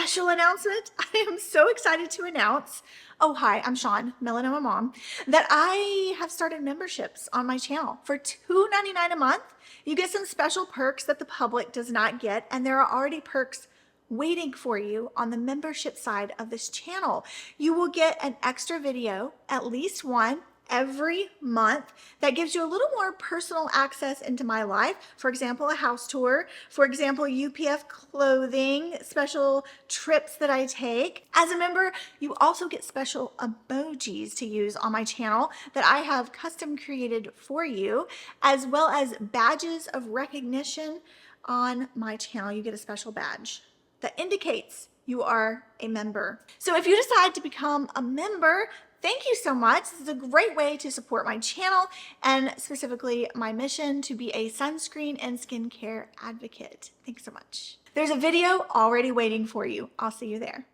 special announcement. I am so excited to announce, oh hi, I'm Sean, Melanoma Mom, that I have started memberships on my channel. For $2.99 a month, you get some special perks that the public does not get, and there are already perks waiting for you on the membership side of this channel. You will get an extra video, at least one, every month that gives you a little more personal access into my life. For example, a house tour, for example, UPF clothing, special trips that I take. As a member, you also get special emojis to use on my channel that I have custom created for you, as well as badges of recognition on my channel. You get a special badge that indicates you are a member. So if you decide to become a member, thank you so much. This is a great way to support my channel and specifically my mission to be a sunscreen and skincare advocate. Thanks so much. There's a video already waiting for you. I'll see you there.